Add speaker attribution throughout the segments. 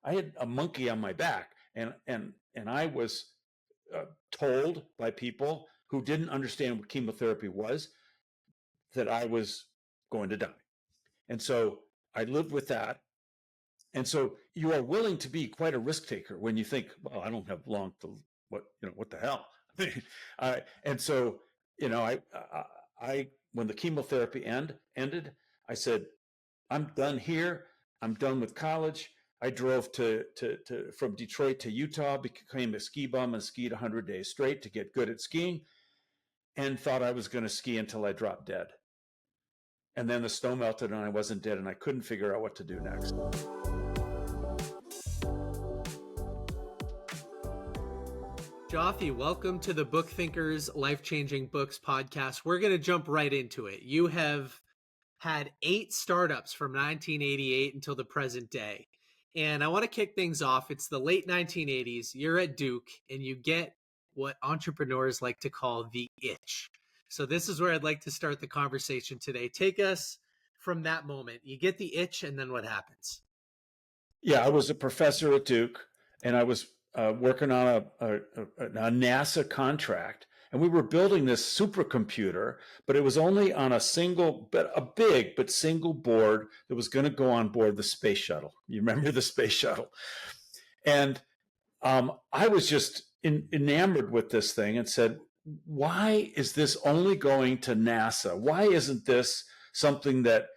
Speaker 1: I had a monkey on my back, and I was told by people who didn't understand what chemotherapy was that I was going to die. And so I lived with that. And so you are willing to be quite a risk taker when you think, well, I don't have long to what the hell? And so, I when the chemotherapy ended, I said, I'm done here. I'm done with college. I drove from Detroit to Utah, became a ski bum and skied 100 days straight to get good at skiing, and thought I was going to ski until I dropped dead. And then the snow melted and I wasn't dead, and I couldn't figure out what to do next.
Speaker 2: Jothy, welcome to the Book Thinkers Life-Changing Books podcast. We're going to jump right into it. You have had 8 startups from 1988 until the present day. And I want to kick things off. It's the late 1980s. You're at Duke and you get what entrepreneurs like to call the itch. So this is where I'd like to start the conversation today. Take us from that moment. You get the itch, and then what happens?
Speaker 1: Yeah, I was a professor at Duke, and I was working on a NASA contract, and we were building this supercomputer, but it was only on a big but single board that was going to go on board the space shuttle. You remember the space shuttle? And I was just enamored with this thing and said, why is this only going to NASA? Why isn't this something that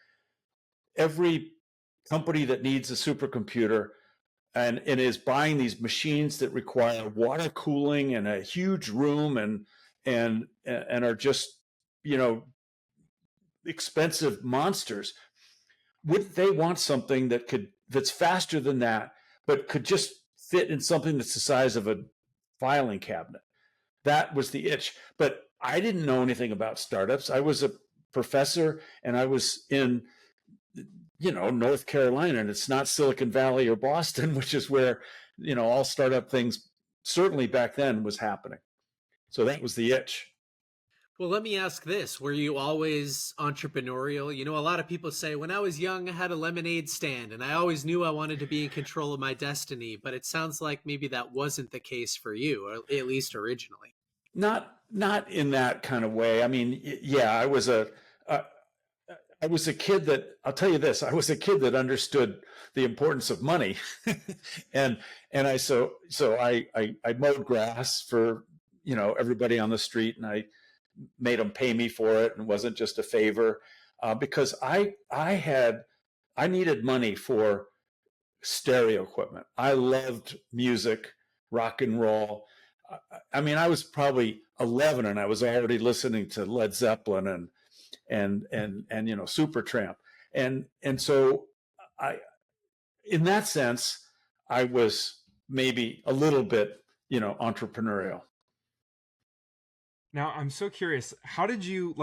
Speaker 1: every company that needs a supercomputer and is buying these machines that require water cooling and a huge room and are just, expensive monsters? Would they want something that's faster than that, but could just fit in something that's the size of a filing cabinet? That was the itch. But I didn't know anything about startups. I was a professor, and I was in North Carolina, and it's not Silicon Valley or Boston, which is where, all startup things certainly back then was happening. So that was the itch.
Speaker 2: Well, let me ask this. Were you always entrepreneurial? A lot of people say, when I was young, I had a lemonade stand and I always knew I wanted to be in control of my destiny. But it sounds like maybe that wasn't the case for you, or at least originally.
Speaker 1: Not in that kind of way. I mean, yeah, I was a kid that, I'll tell you this, I was a kid that understood the importance of money. and I mowed grass for, everybody on the street, and I made them pay me for it, and wasn't just a favor, because I needed money for stereo equipment. I loved music, rock and roll. I mean, I was probably 11 and I was already listening to Led Zeppelin and Supertramp. And so in that sense, I was maybe a little bit, entrepreneurial.
Speaker 3: Now, I'm so curious, how did you,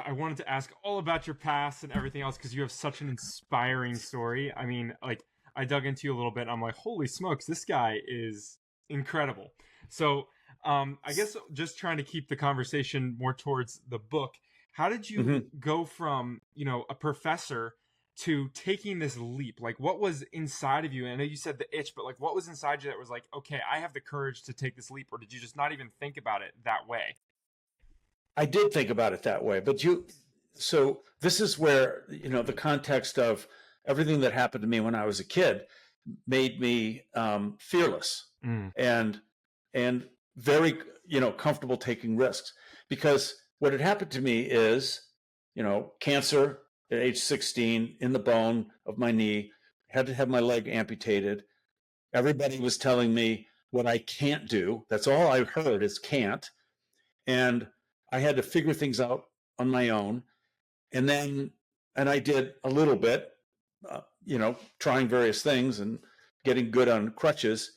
Speaker 3: I wanted to ask all about your past and everything else, because you have such an inspiring story. I mean, I dug into you a little bit. I'm like, holy smokes, this guy is incredible. So I guess just trying to keep the conversation more towards the book, how did you go from, a professor to taking this leap? What was inside of you? I know you said the itch, but what was inside you that was like, okay, I have the courage to take this leap? Or did you just not even think about it that way?
Speaker 1: I did think about it that way, so this is where, the context of everything that happened to me when I was a kid made me fearless and very, comfortable taking risks. Because what had happened to me is, cancer at age 16 in the bone of my knee, had to have my leg amputated. Everybody was telling me what I can't do. That's all I heard is can't. And I had to figure things out on my own. And I did a little bit, trying various things and getting good on crutches.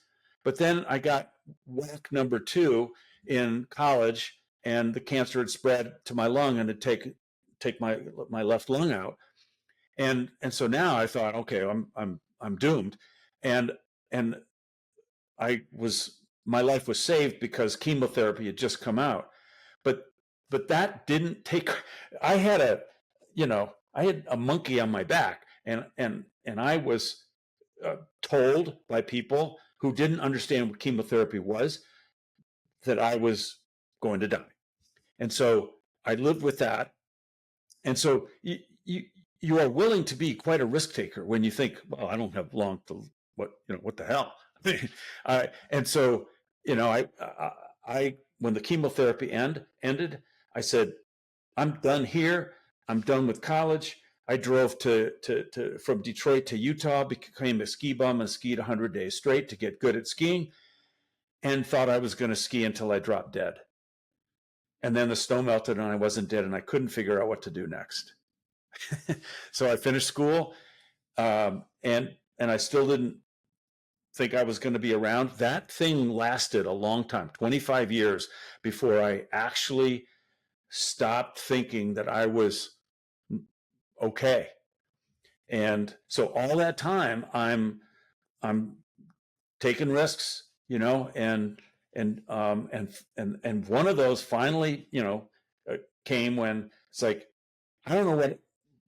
Speaker 1: But then I got whack number 2 in college, and the cancer had spread to my lung and had take my left lung out. And so now I thought, okay, I'm doomed. And my life was saved because chemotherapy had just come out. But that didn't take, I had a monkey on my back, and I was told by people who didn't understand what chemotherapy was that I was going to die. And so I lived with that. And so you are willing to be quite a risk taker when you think, well, I don't have long to what the hell. And so I when the chemotherapy ended, I said, I'm done here. I'm done with college. I drove from Detroit to Utah, became a ski bum and skied 100 days straight to get good at skiing, and thought I was going to ski until I dropped dead. And then the snow melted and I wasn't dead, and I couldn't figure out what to do next. So I finished school, and I still didn't think I was going to be around. That thing lasted a long time, 25 years, before I actually stopped thinking that I was okay. And so all that time I'm taking risks, and one of those finally, came when it's like, I don't know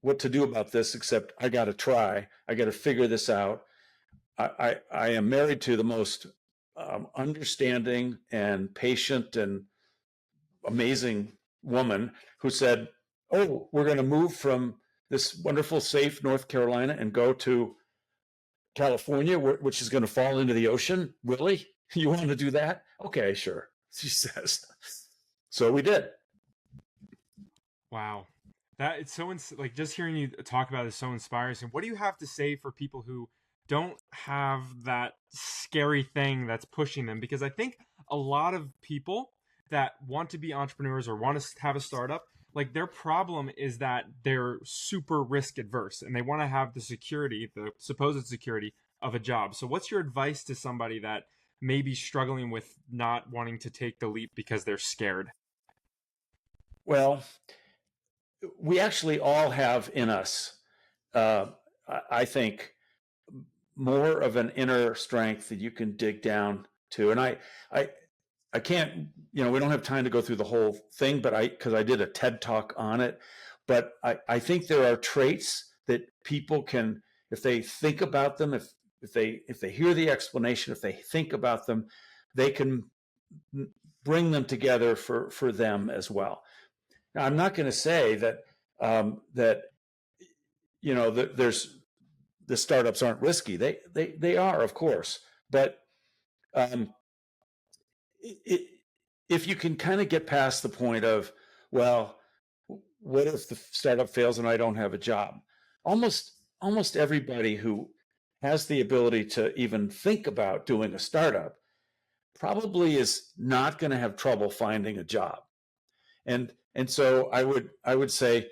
Speaker 1: what to do about this, except I got to try. I got to figure this out. I am married to the most understanding and patient and amazing woman who said, "Oh, we're going to move from this wonderful, safe North Carolina and go to California, which is going to fall into the ocean. Really? You want to do that? Okay, sure," she says. So we did.
Speaker 3: Wow. That it's so like just hearing you talk about it is so inspiring. And what do you have to say for people who don't have that scary thing that's pushing them? Because I think a lot of people that want to be entrepreneurs or want to have a startup, like their problem is that they're super risk adverse and they want to have the security, the supposed security of a job. So what's your advice to somebody that may be struggling with not wanting to take the leap because they're scared?
Speaker 1: Well, we actually all have in us, uh, I think, more of an inner strength that you can dig down to. And I can't, we don't have time to go through the whole thing, but because I did a TED talk on it. But I think there are traits that people can, if they think about them, if they hear the explanation, if they think about them, they can bring them together for them as well. Now, I'm not going to say that there's the startups aren't risky. They are, of course, but um, it, if you can kind of get past the point of, well, what if the startup fails and I don't have a job? Almost everybody who has the ability to even think about doing a startup probably is not going to have trouble finding a job. And so I would say,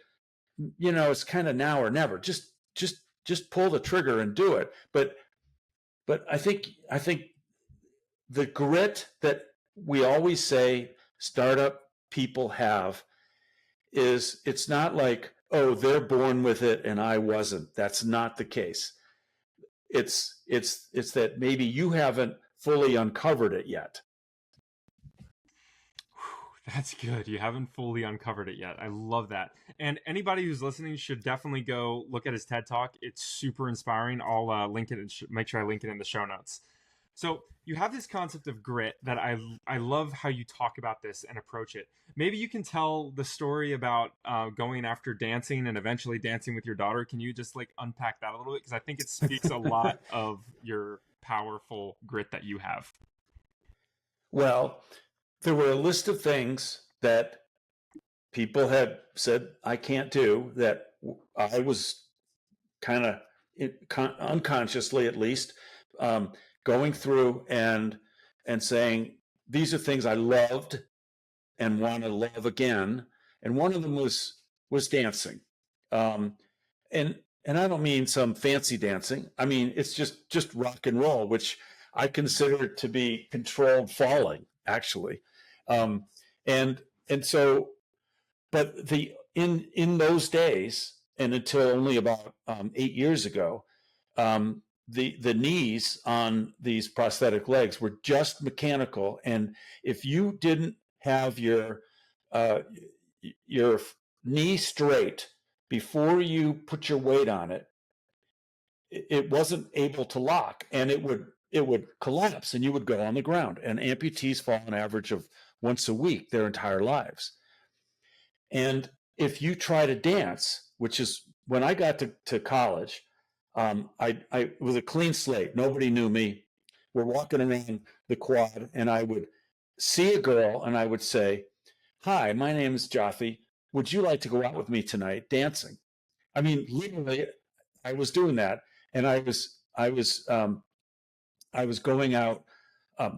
Speaker 1: it's kind of now or never. Just pull the trigger and do it. But I think the grit that we always say startup people have is, it's not like, oh, they're born with it and I wasn't. That's not the case. It's that maybe you haven't fully uncovered it yet.
Speaker 3: That's good. You haven't fully uncovered it yet. I love that. And anybody who's listening should definitely go look at his TED Talk. It's super inspiring. I'll link it and make sure I link it in the show notes. So you have this concept of grit that I love how you talk about this and approach it. Maybe you can tell the story about going after dancing and eventually dancing with your daughter. Can you just like unpack that a little bit? Because I think it speaks a lot of your powerful grit that you have.
Speaker 1: Well, there were a list of things that people had said I can't do, that I was kind of unconsciously, at least, going through and saying, these are things I loved and want to love again. And one of them was dancing. Um, and I don't mean some fancy dancing. I mean, it's just rock and roll, which I consider to be controlled falling, actually. Um, and so, but in those days, and until only about 8 years ago, the knees on these prosthetic legs were just mechanical, and if you didn't have uh, your knee straight before you put your weight on it, it wasn't able to lock, and it would collapse, and you would go on the ground. And amputees fall an average of once a week their entire lives. And if you try to dance, which is when I got to college, I was a clean slate. Nobody knew me. We're walking around the quad, and I would see a girl, and I would say, "Hi, my name is Jothy. Would you like to go out with me tonight dancing?" I mean, literally, I was doing that, and I was going out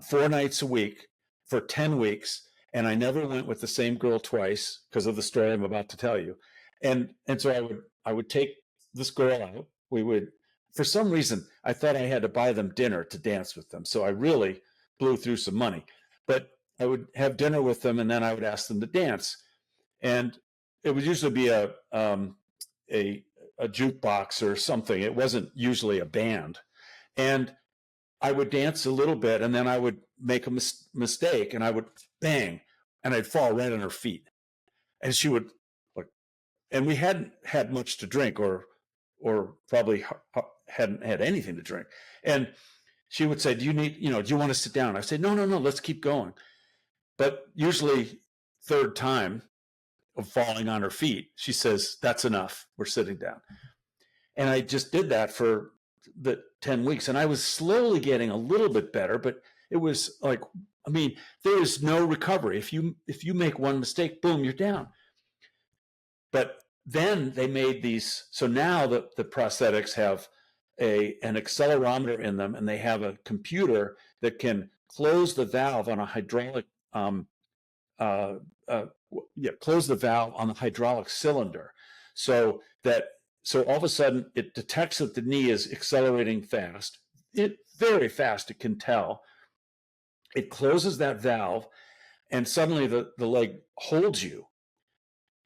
Speaker 1: 4 nights a week for 10 weeks, and I never went with the same girl twice because of the story I'm about to tell you. And so I would take this girl out. We would, for some reason, I thought I had to buy them dinner to dance with them. So I really blew through some money. But I would have dinner with them, and then I would ask them to dance. And it would usually be a a jukebox or something. It wasn't usually a band. And I would dance a little bit, and then I would make a mistake, and I would bang, and I'd fall right on her feet, and she would like, and we hadn't had much to drink, or probably hadn't had anything to drink, and she would say, "Do you need, do you want to sit down?" I said, "No, no, no, let's keep going." But usually, third time of falling on her feet, she says, "That's enough. We're sitting down." And I just did that for the 10 weeks. And I was slowly getting a little bit better, but it was like, I mean, there is no recovery. If you make one mistake, boom, you're down. But then they made these, so now the prosthetics have an accelerometer in them, and they have a computer that can close the valve on a hydraulic uh, uh, close the valve on the hydraulic cylinder, so that so all of a sudden it detects that the knee is accelerating fast. It very fast. It can tell. It closes that valve, and suddenly the leg holds you,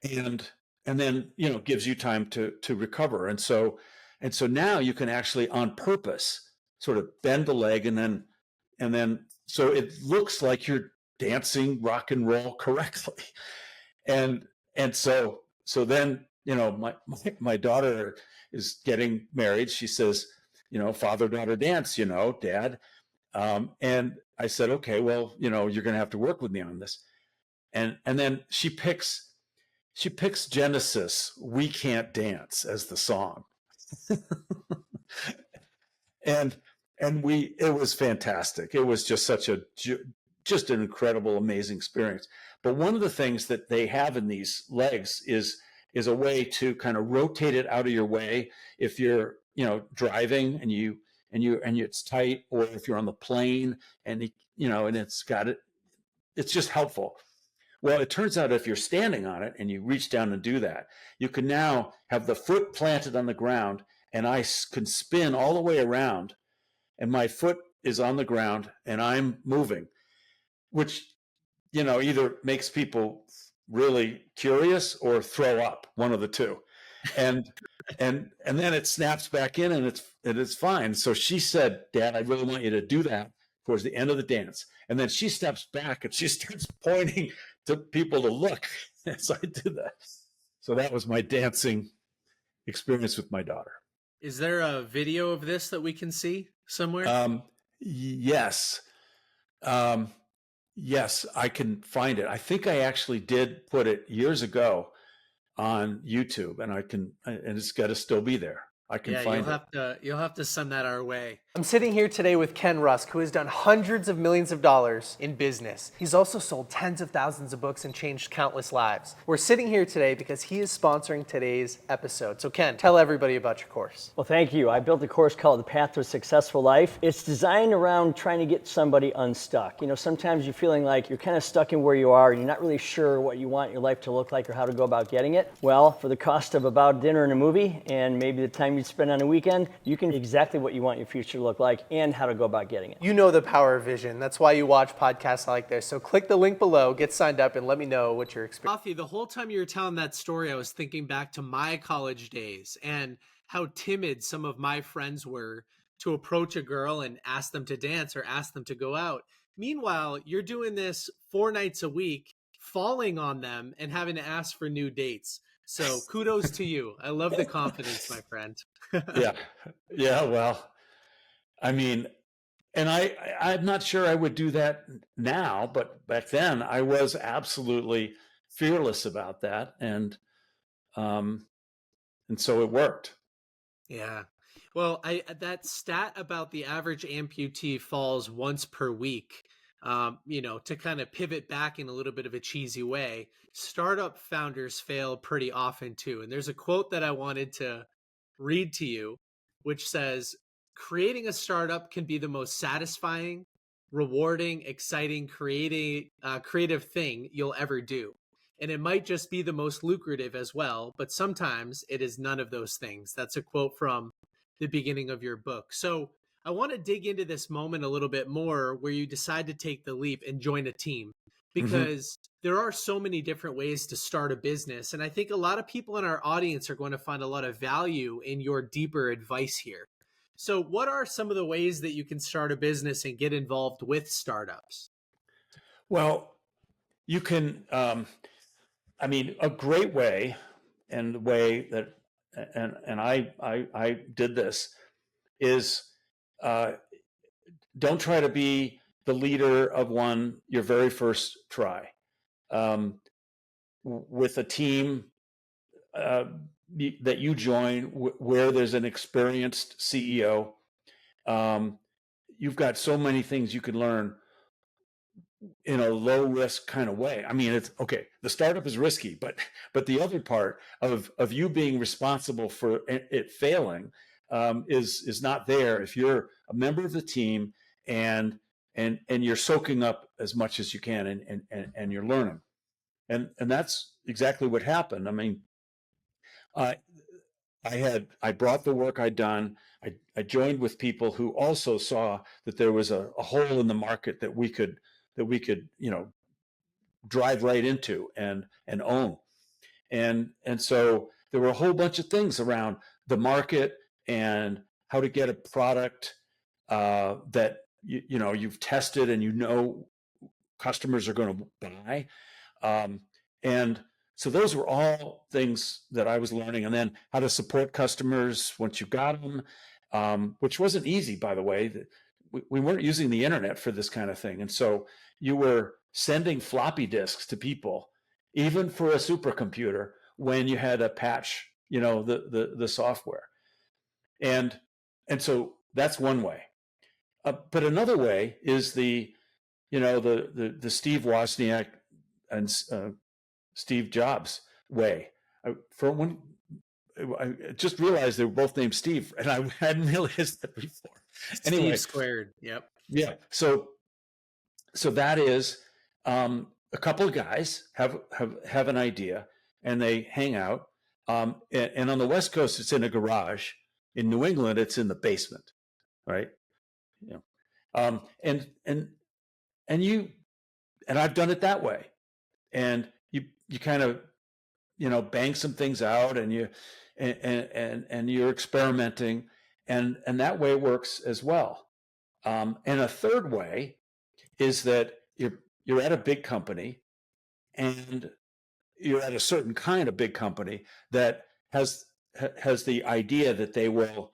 Speaker 1: and then gives you time to recover. And so now you can actually on purpose sort of bend the leg, and then so it looks like you're dancing rock and roll correctly. And and so then my daughter is getting married. She says, father daughter dance, dad. And I said, okay, well, you're going to have to work with me on this. And then she picks Genesis "We Can't Dance" as the song. and it was fantastic. It was just just an incredible, amazing experience. But one of the things that they have in these legs is a way to kind of rotate it out of your way if you're driving, and it's tight, or if you're on the plane, and it's just helpful. Well, it turns out if you're standing on it and you reach down and do that, you can now have the foot planted on the ground, and I can spin all the way around, and my foot is on the ground and I'm moving, which either makes people really curious or throw up, one of the two. And then it snaps back in, and it's fine. So she said, "Dad, I really want you to do that towards the end of the dance." And then she steps back and she starts pointing to people to look. And so I did that. So that was my dancing experience with my daughter.
Speaker 2: Is there a video of this that we can see somewhere?
Speaker 1: Yes. Yes, I can find it. I think I actually did put it years ago on YouTube, and it's got to still be there. I can find it.
Speaker 2: You'll have to send that our way.
Speaker 4: I'm sitting here today with Ken Rusk, who has done hundreds of millions of dollars in business. He's also sold tens of thousands of books and changed countless lives. We're sitting here today because he is sponsoring today's episode. So Ken, tell everybody about your course.
Speaker 5: Well, thank you. I built a course called The Path to a Successful Life. It's designed around trying to get somebody unstuck. Sometimes you're feeling like you're kind of stuck in where you are, and you're not really sure what you want your life to look like or how to go about getting it. Well, for the cost of about dinner and a movie, and maybe the time you spend on a weekend, you can exactly what you want your future to look like and how to go about getting it.
Speaker 4: You know the power of vision. That's why you watch podcasts like this. So click the link below, get signed up, and let me know what your experience.
Speaker 2: Jothy, the whole time you were telling that story, I was thinking back to my college days and how timid some of my friends were to approach a girl and ask them to dance or ask them to go out. Meanwhile, you're doing this 4 nights a week, falling on them and having to ask for new dates. So kudos to you. I love the confidence, my friend.
Speaker 1: Yeah. Yeah. Well, I mean, and I'm not sure I would do that now, but back then I was absolutely fearless about that. Um, and so it worked.
Speaker 2: Yeah. Well, I that stat about the average amputee falls once per week, to kind of pivot back in a little bit of a cheesy way, startup founders fail pretty often too. And there's a quote that I wanted to read to you, which says, creating a startup can be the most satisfying, rewarding, exciting, creative thing you'll ever do. And it might just be the most lucrative as well, but sometimes it is none of those things. That's a quote from the beginning of your book. So I want to dig into this moment a little bit more where you decide to take the leap and join a team,
Speaker 1: Hmm.
Speaker 2: because there are so many different ways to start a business. And I think a lot of people in our audience are going to find a lot of value in your deeper advice here. So, what are some of the ways that you can start a business and get involved with startups?
Speaker 1: Well, you can, I mean, a great way, and the way that, and I did this is, uh, don't try to be the leader of one your very first try. Um, with a team uh, that you join where there's an experienced CEO, um, you've got so many things you can learn in a low risk kind of way. I mean, it's okay. The startup is risky, but the other part of you being responsible for it failing is not there if you're a member of the team and and you're soaking up as much as you can and you're learning. And that's exactly what happened. I mean, I I brought the work I'd done. I joined with people who also saw that there was a hole in the market that we could drive right into and own. And so there were a whole bunch of things around the market and how to get a product that you've tested and customers are going to buy. And so those were all things that I was learning. And then how to support customers once you got them, which wasn't easy, by the way. We weren't using the internet for this kind of thing. And so you were sending floppy disks to people, even for a supercomputer, when you had to patch, the software. And and so that's one way. But another way is the Steve Wozniak and Steve Jobs way. I just realized they were both named Steve, and I hadn't realized that before.
Speaker 2: Steve
Speaker 1: Anyway,
Speaker 2: squared. Yep.
Speaker 1: yeah. So that is a couple of guys have an idea, and they hang out. And on the West Coast, it's in a garage. In New England, it's in the basement, right? Yeah. Um, and and and you and I've done it that way. And you kind of bang some things out, and and you're experimenting, and that way works as well. And a third way is that you're at a big company, and you're at a certain kind of big company that has the idea that they will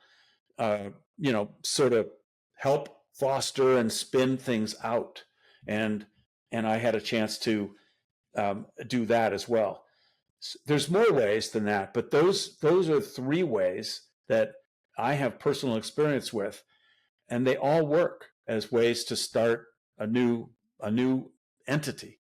Speaker 1: sort of help foster and spin things out. And I had a chance to do that as well. There's more ways than that, but those are three ways that I have personal experience with, and they all work as ways to start a new entity.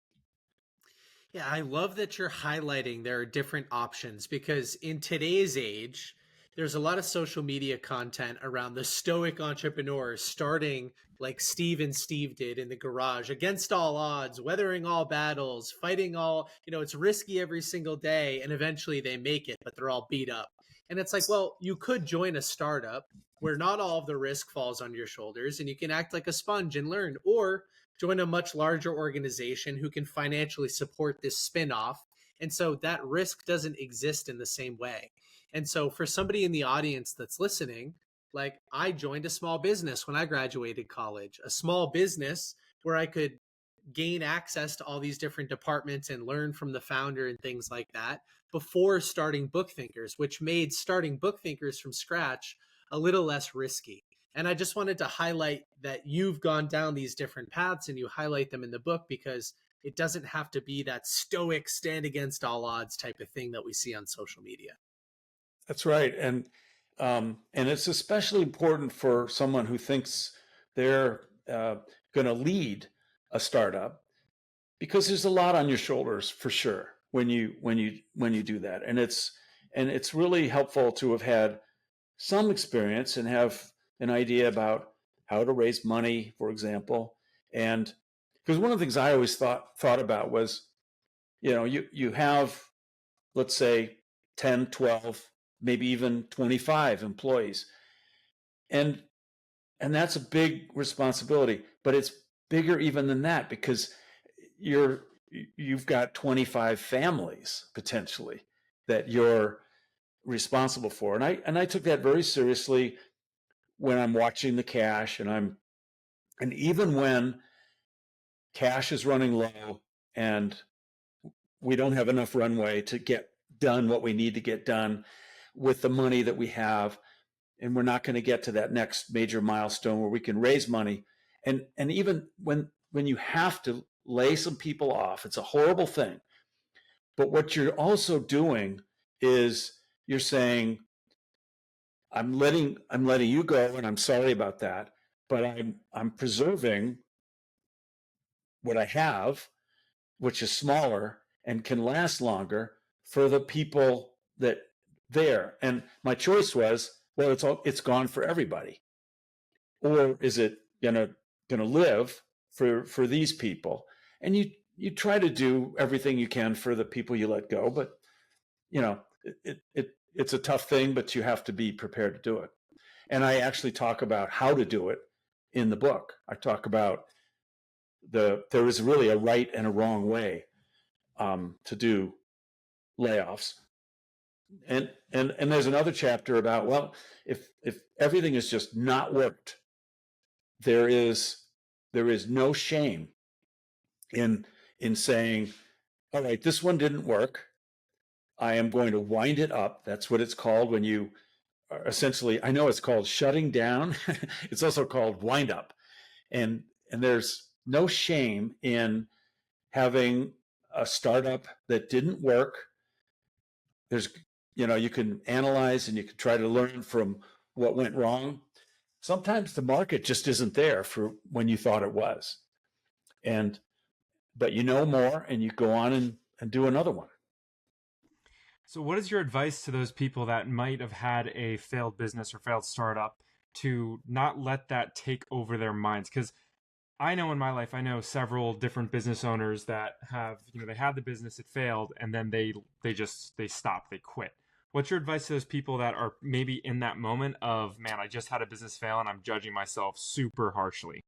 Speaker 2: Yeah, I love that you're highlighting there are different options, because in today's age, there's a lot of social media content around the stoic entrepreneurs starting like Steve and Steve did in the garage, against all odds, weathering all battles, fighting all, it's risky every single day. And eventually they make it, but they're all beat up. And it's like, well, you could join a startup where not all of the risk falls on your shoulders and you can act like a sponge and learn, or join a much larger organization who can financially support this spinoff. And so that risk doesn't exist in the same way. And so for somebody in the audience that's listening, like, I joined a small business when I graduated college, a small business where I could gain access to all these different departments and learn from the founder and things like that before starting Book Thinkers, which made starting Book Thinkers from scratch a little less risky. And I just wanted to highlight that you've gone down these different paths and you highlight them in the book, because it doesn't have to be that stoic stand against all odds type of thing that we see on social media.
Speaker 1: That's right. And it's especially important for someone who thinks they're going to lead a startup, because there's a lot on your shoulders for sure when you do that. And it's really helpful to have had some experience and have an idea about how to raise money, for example. And because one of the things I always thought about was, you have, let's say, 10, 12, maybe even 25 employees. And that's a big responsibility, but it's bigger even than that, because you've got 25 families potentially that you're responsible for. And I took that very seriously when I'm watching the cash, and even when cash is running low and we don't have enough runway to get done what we need to get done with the money that we have, and we're not going to get to that next major milestone where we can raise money. And even when you have to lay some people off, it's a horrible thing. But what you're also doing is you're saying, I'm letting you go, and I'm sorry about that, but I'm preserving what I have, which is smaller and can last longer, for the people that there. And my choice was, well, it's gone for everybody, or is it gonna live for these people? And you try to do everything you can for the people you let go, but it's a tough thing, but you have to be prepared to do it. And I actually talk about how to do it in the book. I talk about there is really a right and a wrong way to do layoffs. And there's another chapter about, well, if everything is just not worked, there is no shame in saying, all right, this one didn't work. I am going to wind it up. That's what it's called when you essentially, I know it's called shutting down. It's also called wind up. And there's no shame in having a startup that didn't work. There's, you can analyze and you can try to learn from what went wrong. Sometimes the market just isn't there for when you thought it was. But you know more, and you go on and do another one.
Speaker 3: So what is your advice to those people that might have had a failed business or failed startup to not let that take over their minds? Because I know in my life, I know several different business owners that have, they had the business, it failed, and then they stopped, they quit. What's your advice to those people that are maybe in that moment of, man, I just had a business fail and I'm judging myself super harshly?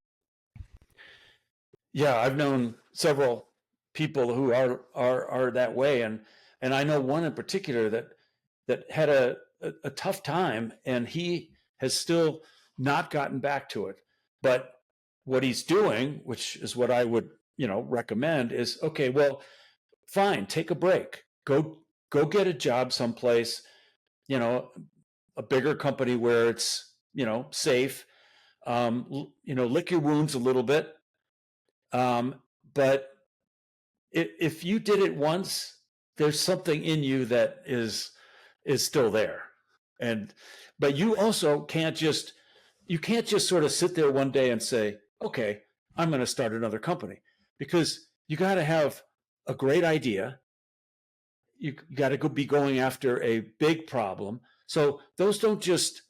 Speaker 1: Yeah, I've known several people who are that way, and I know one in particular that had a tough time, and he has still not gotten back to it. But what he's doing, which is what I would recommend, is, okay, well, fine, take a break, go get a job someplace, a bigger company where it's safe, lick your wounds a little bit. But if you did it once, there's something in you that is still there. But you also can't just sort of sit there one day and say, okay, I'm going to start another company, because you got to have a great idea. You got to be going after a big problem. So those don't just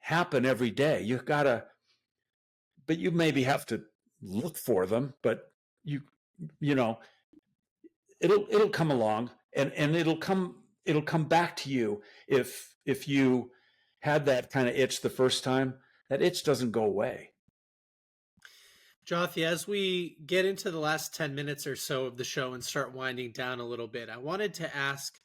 Speaker 1: happen every day. But you maybe have to look for them, but you know, it'll come along, and it'll come back to you if you had that kind of itch the first time. That itch doesn't go away.
Speaker 2: Jothy, as we get into the last 10 minutes or so of the show and start winding down a little bit, I wanted to ask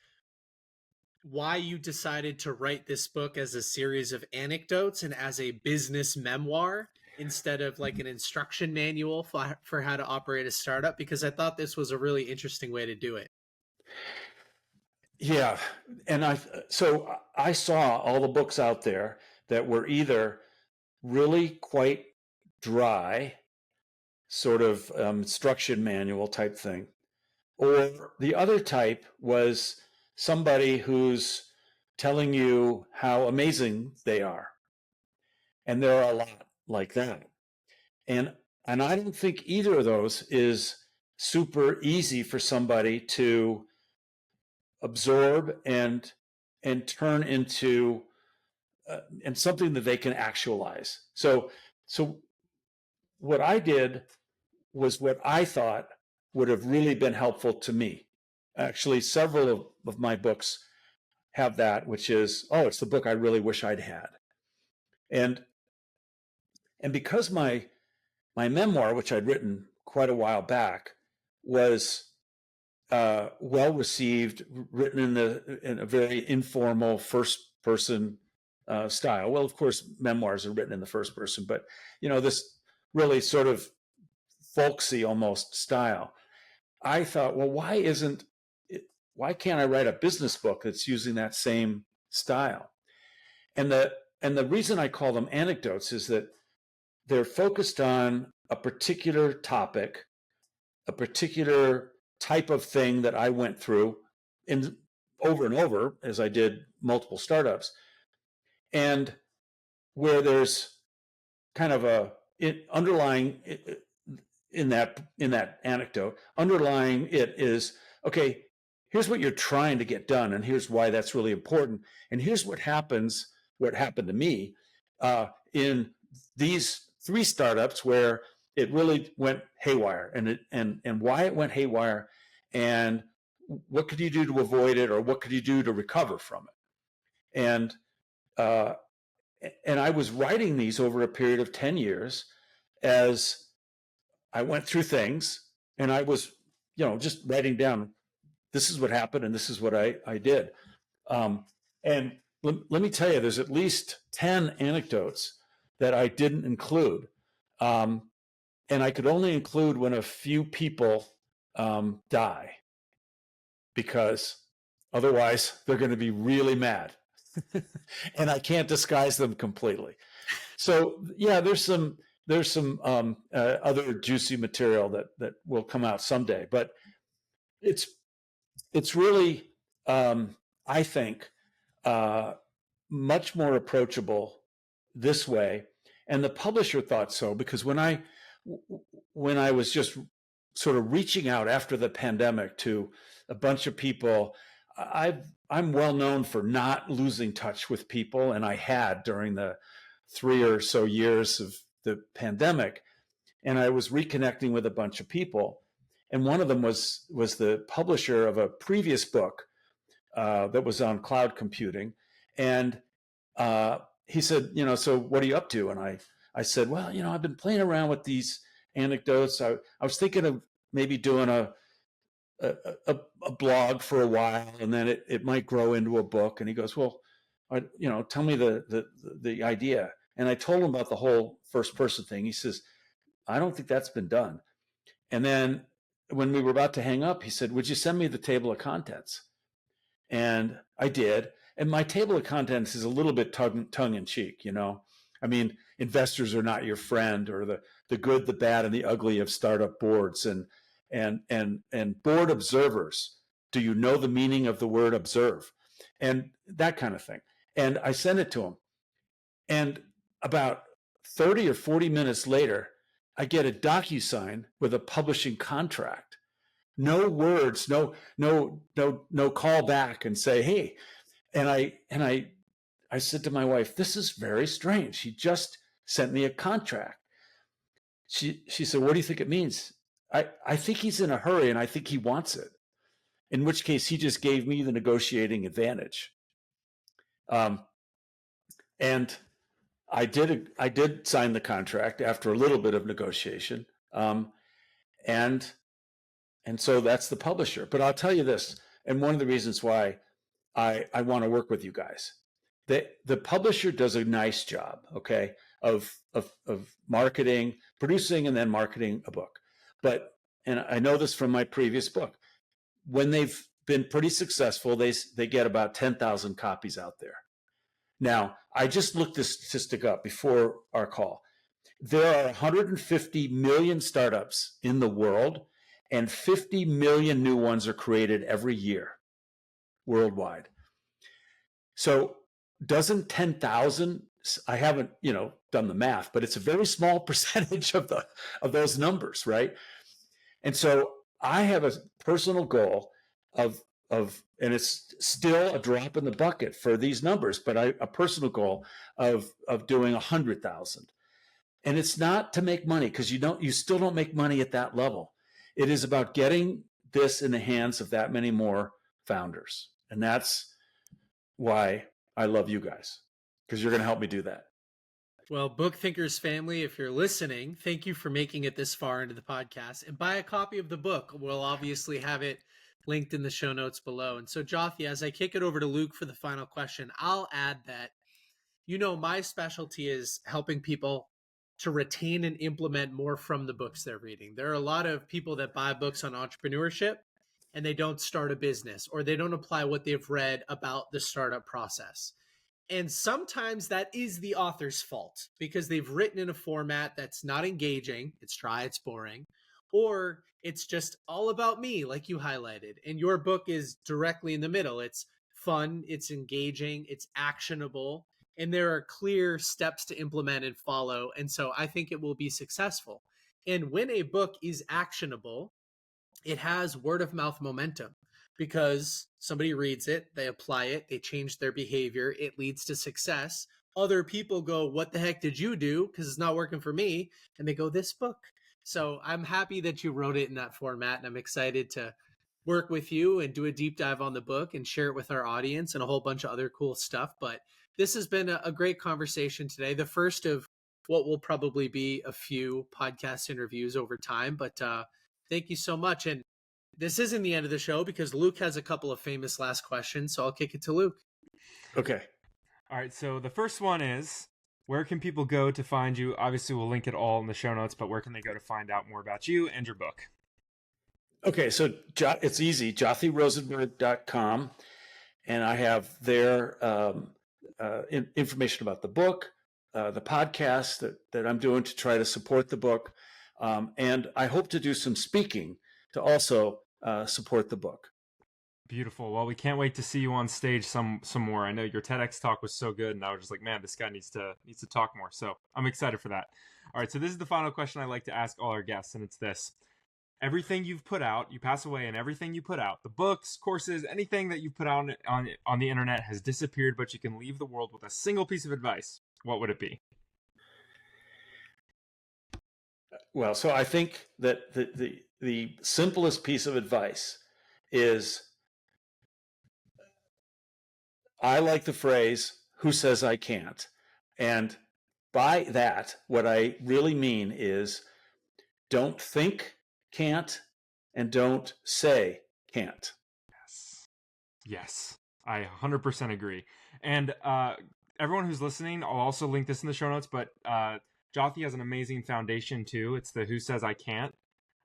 Speaker 2: why you decided to write this book as a series of anecdotes and as a business memoir, instead of like an instruction manual for how to operate a startup? Because I thought this was a really interesting way to do it.
Speaker 1: Yeah, and I saw all the books out there that were either really quite dry, sort of instruction manual type thing, or the other type was somebody who's telling you how amazing they are. And there are a lot like that. And and I don't think either of those is super easy for somebody to absorb and turn into and something that they can actualize. So what I did was what I thought would have really been helpful to me. Actually, several of my books have that, which is, oh, it's the book I really wish I'd had. And and because my memoir, which I'd written quite a while back, was well received, written in a very informal first person style. Well, of course, memoirs are written in the first person, but this really sort of folksy almost style. I thought, well, why can't I write a business book that's using that same style? And the reason I call them anecdotes is that they're focused on a particular topic, a particular type of thing that I went through in over and over as I did multiple startups, and where there's kind of underlying in that anecdote, underlying it is, okay, here's what you're trying to get done, and here's why that's really important, and here's what happened to me in these 3 startups where it really went haywire, and why it went haywire, and what could you do to avoid it, or what could you do to recover from it. And I was writing these over a period of 10 years as I went through things, and I was just writing down, this is what happened and this is what I did. And let me tell you, there's at least 10 anecdotes that I didn't include. And I could only include when a few people die, because otherwise they're going to be really mad. And I can't disguise them completely. So yeah, there's some other juicy material that will come out someday, but it's really I think much more approachable this way. And the publisher thought so, because when I was just sort of reaching out after the pandemic to a bunch of people, I'm well known for not losing touch with people, and I had during the 3 or so years of the pandemic, and I was reconnecting with a bunch of people, and one of them was the publisher of a previous book that was on cloud computing, and he said, so what are you up to? And I said, well, I've been playing around with these anecdotes. I was thinking of maybe doing a blog for a while, and then it might grow into a book. And he goes, well, tell me the idea. And I told him about the whole first person thing. He says, I don't think that's been done. And then when we were about to hang up, he said, would you send me the table of contents? And I did. And my table of contents is a little bit tongue in cheek, I mean, investors are not your friend, or the good, the bad, and the ugly of startup boards, and board observers. Do you know the meaning of the word observe? And that kind of thing. And I sent it to him. And about 30 or 40 minutes later, I get a DocuSign with a publishing contract. No words, no call back and say, hey. And I said to my wife, this is very strange. He just sent me a contract. She said, what do you think it means? I think he's in a hurry, and I think he wants it. In which case, he just gave me the negotiating advantage. And I did sign the contract after a little bit of negotiation. And so that's the publisher. But I'll tell you this, and one of the reasons why I want to work with you guys. The publisher does a nice job, okay? of marketing, producing and then marketing a book. But, and I know this from my previous book, when they've been pretty successful, they get about 10,000 copies out there. Now, I just looked this statistic up before our call. There are 150 million startups in the world, and 50 million new ones are created every year worldwide. So doesn't 10,000, I haven't, done the math, but it's a very small percentage of those numbers, right? And so I have a personal goal of and it's still a drop in the bucket for these numbers, but a personal goal of doing 100,000. And it's not to make money, because you still don't make money at that level. It is about getting this in the hands of that many more founders. And that's why I love you guys, because you're going to help me do that.
Speaker 2: Well, Book Thinkers family, if you're listening, thank you for making it this far into the podcast. And buy a copy of the book. We'll obviously have it linked in the show notes below. And so, Jothy, as I kick it over to Luke for the final question, I'll add that, my specialty is helping people to retain and implement more from the books they're reading. There are a lot of people that buy books on entrepreneurship and they don't start a business, or they don't apply what they've read about the startup process. And sometimes that is the author's fault, because they've written in a format that's not engaging. It's dry, it's boring, or it's just all about me, like you highlighted. And your book is directly in the middle. It's fun, it's engaging, it's actionable, and there are clear steps to implement and follow. And so I think it will be successful. And when a book is actionable, it has word of mouth momentum, because somebody reads it, they apply it, they change their behavior, it leads to success. Other people go, what the heck did you do? Because it's not working for me. And they go, this book. So I'm happy that you wrote it in that format, and I'm excited to work with you and do a deep dive on the book and share it with our audience and a whole bunch of other cool stuff. But this has been a great conversation today, the first of what will probably be a few podcast interviews over time. But thank you so much. And this isn't the end of the show, because Luke has a couple of famous last questions. So I'll kick it to Luke.
Speaker 1: Okay.
Speaker 3: All right. So the first one is, where can people go to find you? Obviously, we'll link it all in the show notes, but where can they go to find out more about you and your book?
Speaker 1: Okay. So it's easy, jothyrosenberg.com. And I have there information about the book, the podcast that I'm doing to try to support the book. And I hope to do some speaking to also support the book.
Speaker 3: Beautiful. Well, we can't wait to see you on stage some more. I know your TEDx talk was so good, and I was just like, man, this guy needs to talk more. So I'm excited for that. All right. So this is the final question I like to ask all our guests, and it's this. Everything you've put out, you pass away, and everything you put out, the books, courses, anything that you've put out on the internet has disappeared, but you can leave the world with a single piece of advice. What would it be?
Speaker 1: Well, so I think that the simplest piece of advice is, I like the phrase, who says I can't? And by that, what I really mean is, don't think can't and don't say can't.
Speaker 3: Yes, I 100% agree. And everyone who's listening, I'll also link this in the show notes, but Jothy has an amazing foundation too. It's the Who Says I Can't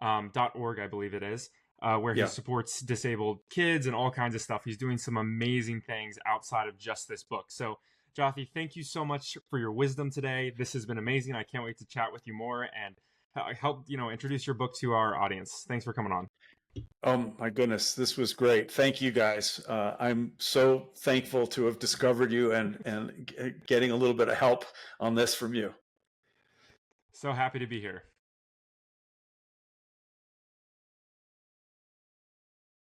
Speaker 3: .org, I believe it is, where he supports disabled kids and all kinds of stuff. He's doing some amazing things outside of just this book. So Jothy, thank you so much for your wisdom today. This has been amazing. I can't wait to chat with you more and help introduce your book to our audience. Thanks for coming on.
Speaker 1: Oh my goodness, this was great. Thank you guys. I'm so thankful to have discovered you and getting a little bit of help on this from you.
Speaker 3: So happy to be here.